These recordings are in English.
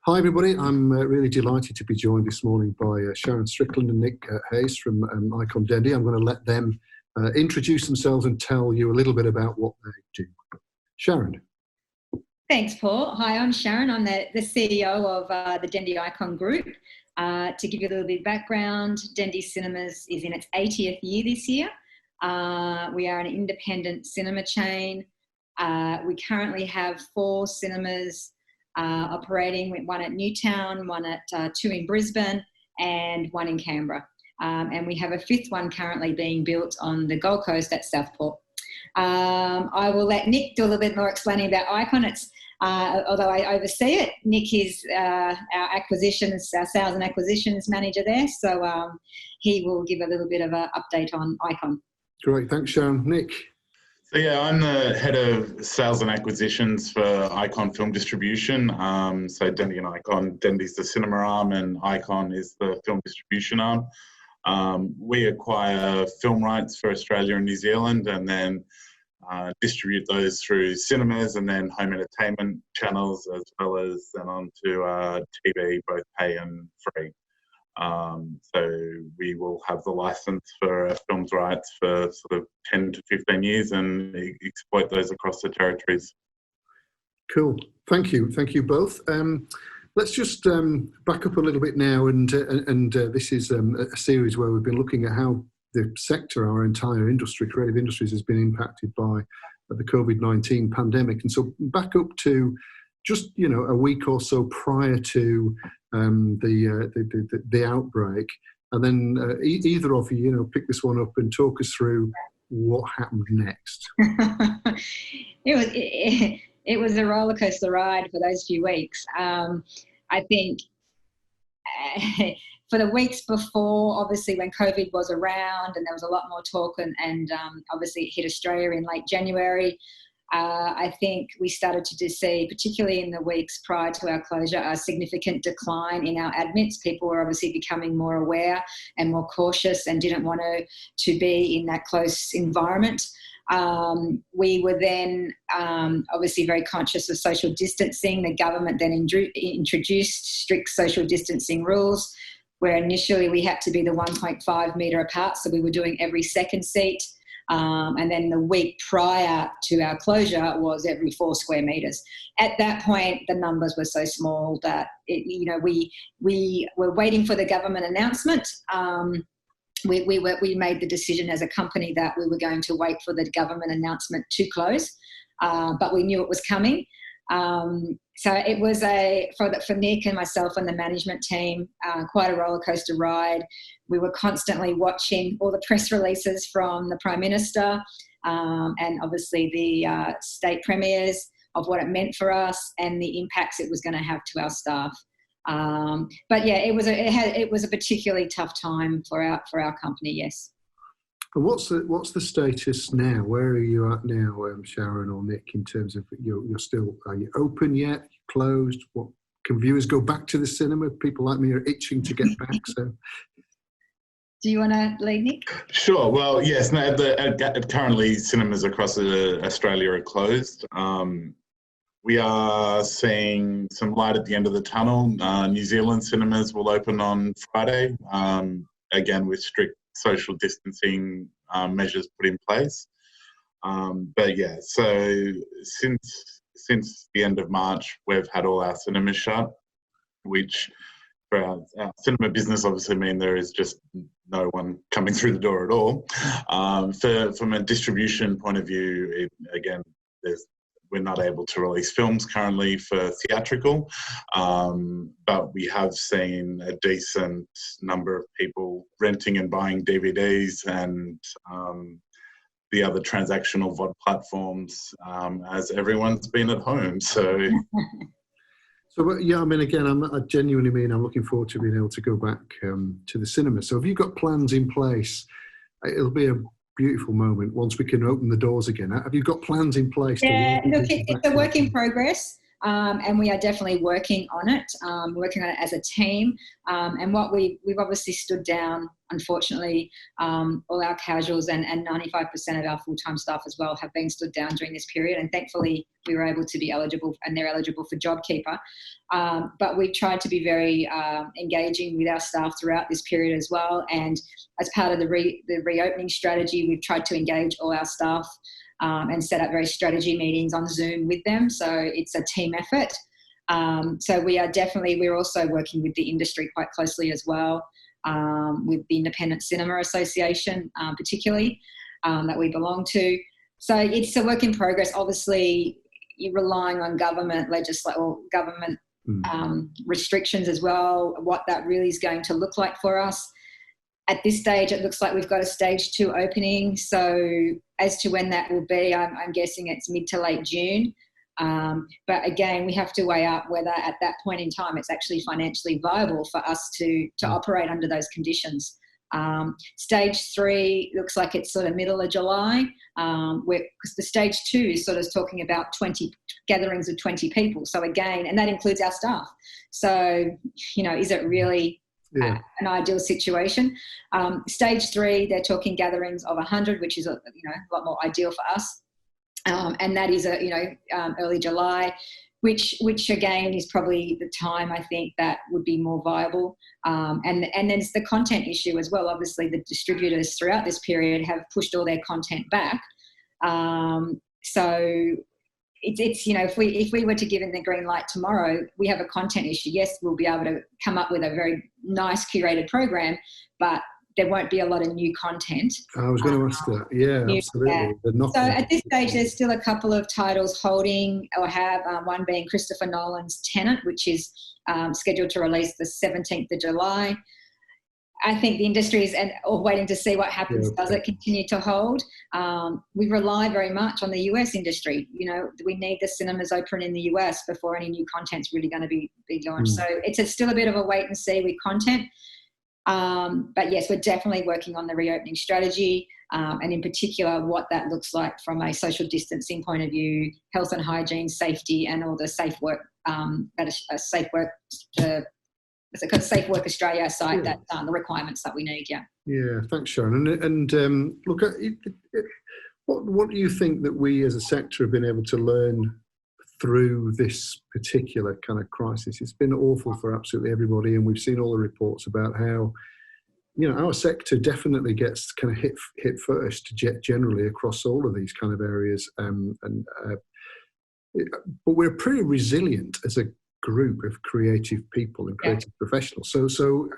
Hi everybody, I'm really delighted to be joined this morning by Sharon Strickland and Nick Hayes from Icon Dendy. I'm going to let them introduce themselves and tell you a little bit about what they do. Sharon. Thanks, Paul. Hi, I'm Sharon. I'm the CEO of the Dendy Icon Group. To give you a little bit of background, Dendy Cinemas is in its 80th year this year. We are an independent cinema chain. We currently have 4 cinemas operating, one at Newtown, one at 2 in Brisbane and 1 in Canberra. And we have a 5th one currently being built on the Gold Coast at Southport. I will let Nick do a little bit more explaining about Icon. Although I oversee it, Nick is our sales and acquisitions manager there. So he will give a little bit of an update on Icon. Great, thanks Sharon. Nick? So yeah, I'm the head of sales and acquisitions for Icon Film Distribution. So Dendy and Icon, Dendy's the cinema arm and Icon is the film distribution arm. We acquire film rights for Australia and New Zealand and then distribute those through cinemas and then home entertainment channels, as well as then onto TV, both pay and free. So we will have the license for films rights for sort of 10 to 15 years and exploit those across the territories. Cool. Thank you both. Let's just back up a little bit now, and this is a series where we've been looking at how the sector, our entire industry, creative industries, has been impacted by the COVID-19 pandemic. And so back up to just a week or so prior to the outbreak, and then either of you pick this one up and talk us through what happened next. It was a roller coaster ride for those few weeks. I think for the weeks before, obviously when COVID was around and there was a lot more talk and obviously it hit Australia in late January, I think we started to see, particularly in the weeks prior to our closure, a significant decline in our admits. People were obviously becoming more aware and more cautious and didn't want to be in that close environment. We were then obviously very conscious of social distancing. The government then introduced strict social distancing rules, where initially we had to be the 1.5 metre apart, so we were doing every second seat. And then the week prior to our closure was every 4 square metres. At that point, the numbers were so small that we were waiting for the government announcement. We made the decision as a company that we were going to wait for the government announcement to close, but we knew it was coming. So it was for Nick and myself and the management team, quite a roller coaster ride. We were constantly watching all the press releases from the Prime Minister and obviously the state premiers of what it meant for us and the impacts it was going to have to our staff. But yeah, it was a particularly tough time for our company. Yes. And what's the status now? Where are you at now, Sharon or Nick, in terms of are you open yet? Closed? What can viewers go back to the cinema? People like me are itching to get back. So, do you want to lead, Nick? Sure. Well, yes. No, currently cinemas across Australia are closed. We are seeing some light at the end of the tunnel. New Zealand cinemas will open on Friday, again with strict social distancing measures put in place. But yeah, so since the end of March, we've had all our cinemas shut, which for our cinema business obviously mean there is just no one coming through the door at all. From a distribution point of view, we're not able to release films currently for theatrical, but we have seen a decent number of people renting and buying DVDs and the other transactional VOD platforms as everyone's been at home. So yeah, I mean, again, I genuinely mean I'm looking forward to being able to go back to the cinema. So have you got plans in place? It'll be a beautiful moment once we can open the doors again. Have you got plans in place? Yeah, look, it's a work in progress. and we are definitely working on it as a team. And what we've obviously stood down, unfortunately, all our casuals and 95% of our full-time staff as well have been stood down during this period. And thankfully, we were able to be eligible, and they're eligible for JobKeeper. But we've tried to be very engaging with our staff throughout this period as well. And as part of the reopening strategy, we've tried to engage all our staff and set up various strategy meetings on Zoom with them. So it's a team effort. So we're also working with the industry quite closely as well, with the Independent Cinema Association particularly, that we belong to. So it's a work in progress. Obviously, you're relying on government restrictions as well, what that really is going to look like for us. At this stage, it looks like we've got a stage 2 opening. So as to when that will be, I'm guessing it's mid to late June. But again, we have to weigh up whether at that point in time it's actually financially viable for us to operate under those conditions. Stage 3 looks like it's sort of middle of July, because the stage 2 is sort of talking about 20 gatherings of 20 people. So again, and that includes our staff. So, is it really an ideal situation? Stage 3, they're talking gatherings of 100, which is a lot more ideal for us. And that is early July, which again is probably the time I think that would be more viable. And then it's the content issue as well. Obviously, the distributors throughout this period have pushed all their content back. So it's if we were to give in the green light tomorrow, we have a content issue. Yes, we'll be able to come up with a very nice curated program, but there won't be a lot of new content. I was going to ask that. Yeah, absolutely. So at this stage, there's still a couple of titles holding or have, one being Christopher Nolan's Tenet, which is scheduled to release the 17th of July. I think the industry is waiting to see what happens. Does it continue to hold? We rely very much on the US industry. We need the cinemas open in the US before any new content's really going to be launched. So it's still a bit of a wait and see with content. But yes, we're definitely working on the reopening strategy, and in particular what that looks like from a social distancing point of view, health and hygiene, safety, and all the safe work, Safe Work Australia site, that the requirements that we need. Yeah, thanks, Sharon. And look, what do you think that we as a sector have been able to learn through this particular kind of crisis? It's been awful for absolutely everybody, and we've seen all the reports about how our sector definitely gets kind of hit first generally across all of these kind of areas, but we're pretty resilient as a group of creative people and creative professionals. So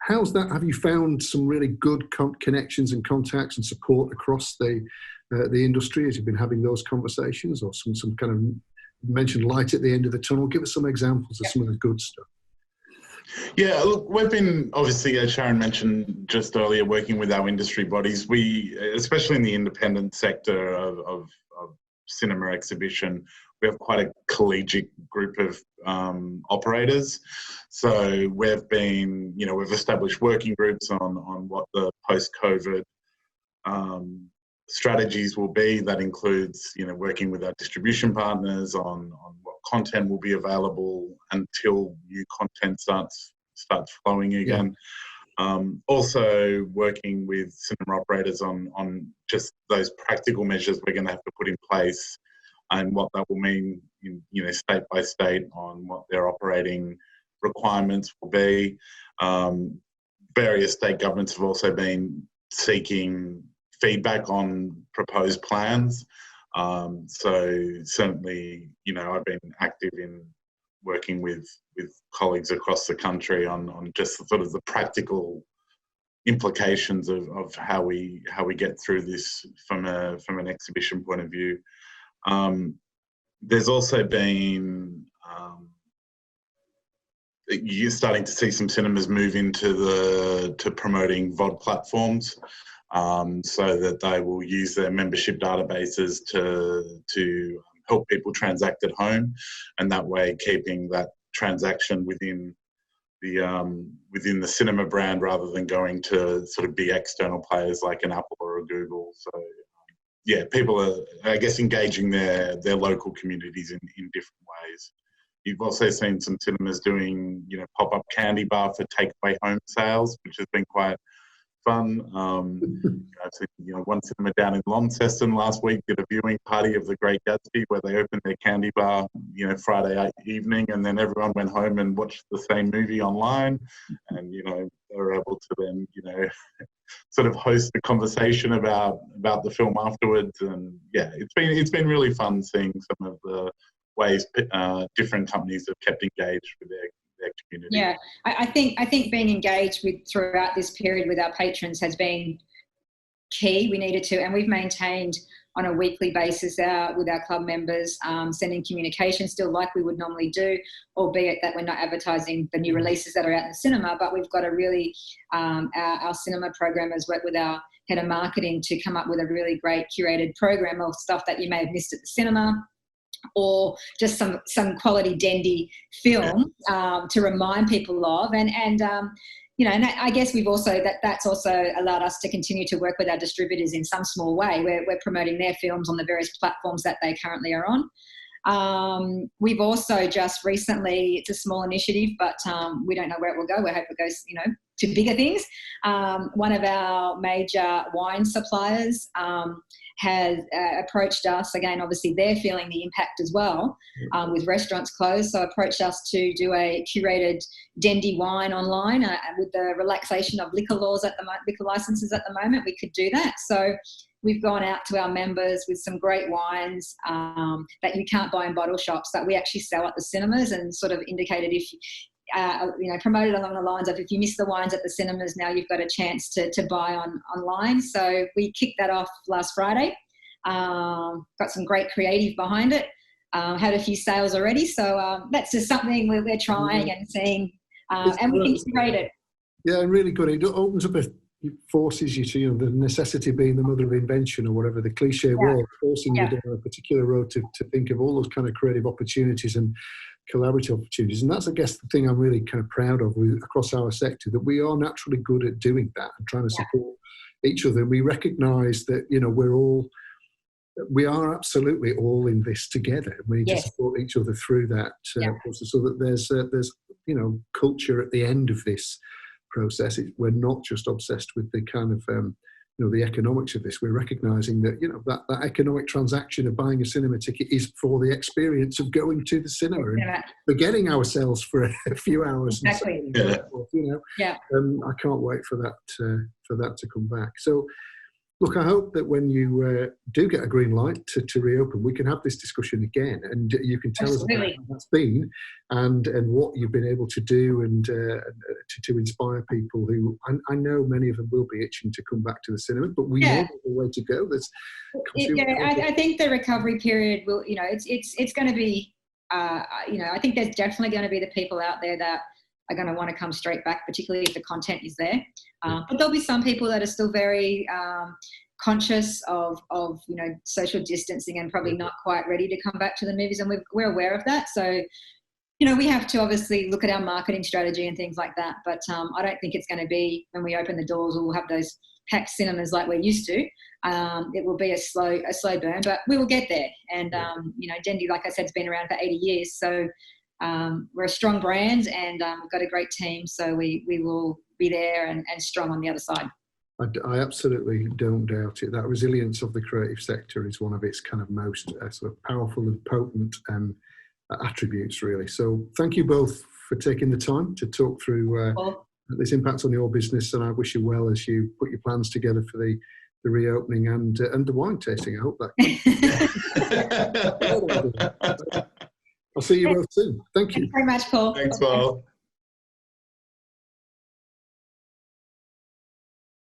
how's that? Have you found some really good connections and contacts and support across the industry as you've been having those conversations, or some kind of, you mentioned light at the end of the tunnel? Give us some examples of some of the good stuff. Yeah, look, we've been, obviously, as Sharon mentioned just earlier, working with our industry bodies. We, especially in the independent sector of cinema exhibition, we have quite a collegiate group of operators. So we've been, we've established working groups on what the post-COVID strategies will be. That includes, working with our distribution partners on what content will be available until new content starts flowing again. Also working with cinema operators on just those practical measures we're going to have to put in place, and what that will mean, state by state, on what their operating requirements will be. Various state governments have also been seeking feedback on proposed plans. So certainly, I've been active in working with colleagues across the country on just sort of the practical implications of how we get through this from an exhibition point of view. There's also been you're starting to see some cinemas move into promoting VOD platforms, so that they will use their membership databases to help people transact at home, and that way keeping that transaction within the cinema brand rather than going to sort of big external players like an Apple or a Google. So yeah, people are, I guess, engaging their local communities in different ways. You've also seen some cinemas doing, pop-up candy bar for takeaway home sales, which has been quite fun. I've seen, one cinema down in Launceston last week did a viewing party of The Great Gatsby where they opened their candy bar, Friday evening, and then everyone went home and watched the same movie online, and they were able to then, sort of host a conversation about the film afterwards. And yeah, it's been really fun seeing some of the ways different companies have kept engaged with their community. Yeah, I think being engaged throughout this period with our patrons has been key. We needed to, and we've maintained on a weekly basis with our club members, sending communication still like we would normally do, albeit that we're not advertising the new releases that are out in the cinema, but we've got a really, our cinema program has worked with our head of marketing to come up with a really great curated program of stuff that you may have missed at the cinema, or just some quality Dendy film to remind people of. And I guess we've also, that's also allowed us to continue to work with our distributors in some small way. We're promoting their films on the various platforms that they currently are on. We've also just recently, it's a small initiative, but we don't know where it will go. We hope it goes, to bigger things. One of our major wine suppliers has approached us. Again, obviously they're feeling the impact as well with restaurants closed, so approached us to do a curated Dendy wine online with the relaxation of liquor laws liquor licenses at the moment. We could do that. So we've gone out to our members with some great wines that you can't buy in bottle shops that we actually sell at the cinemas, and sort of indicated if promoted along the lines of, if you miss the wines at the cinemas, now you've got a chance to buy online. So we kicked that off last Friday. Got some great creative behind it. Had a few sales already. So that's just something we're trying and seeing, and we integrate it. Yeah, really good. It opens up, it forces you to, the necessity being the mother of invention, or whatever the cliche was, forcing you down a particular road to think of all those kind of creative opportunities and collaborative opportunities. And that's, I guess, the thing I'm really kind of proud of across our sector, that we are naturally good at doing that and trying to support each other. And we recognise that, we are absolutely all in this together. We need to support each other through that process, so that there's culture at the end of this process. We're not just obsessed with the kind of the economics of this. We're recognising that that economic transaction of buying a cinema ticket is for the experience of going to the cinema and forgetting ourselves for a few hours. Exactly. I can't wait for that to come back. So, look, I hope that when you do get a green light to reopen, we can have this discussion again, and you can tell us about how that's been and what you've been able to do, and to inspire people who, I know many of them will be itching to come back to the cinema, but we know there's a way to go. I think the recovery period will, it's going to be, I think there's definitely going to be the people out there that are going to want to come straight back, particularly if the content is there. But there'll be some people that are still very conscious of social distancing and probably not quite ready to come back to the movies, and we're aware of that. So, we have to obviously look at our marketing strategy and things like that. But I don't think it's going to be, when we open the doors, we'll have those packed cinemas like we're used to. It will be a slow burn, but we will get there. And Dendy, like I said, has been around for 80 years, so. We're a strong brand, and we've got a great team, so we will be there and strong on the other side. I absolutely don't doubt it. That resilience of the creative sector is one of its kind of most sort of powerful and potent attributes, really. So thank you both for taking the time to talk through this impact on your business, and I wish you well as you put your plans together for the reopening and the wine tasting. I hope that. I'll see you both soon. Thank you. Thanks very much, Paul. Thanks, Paul.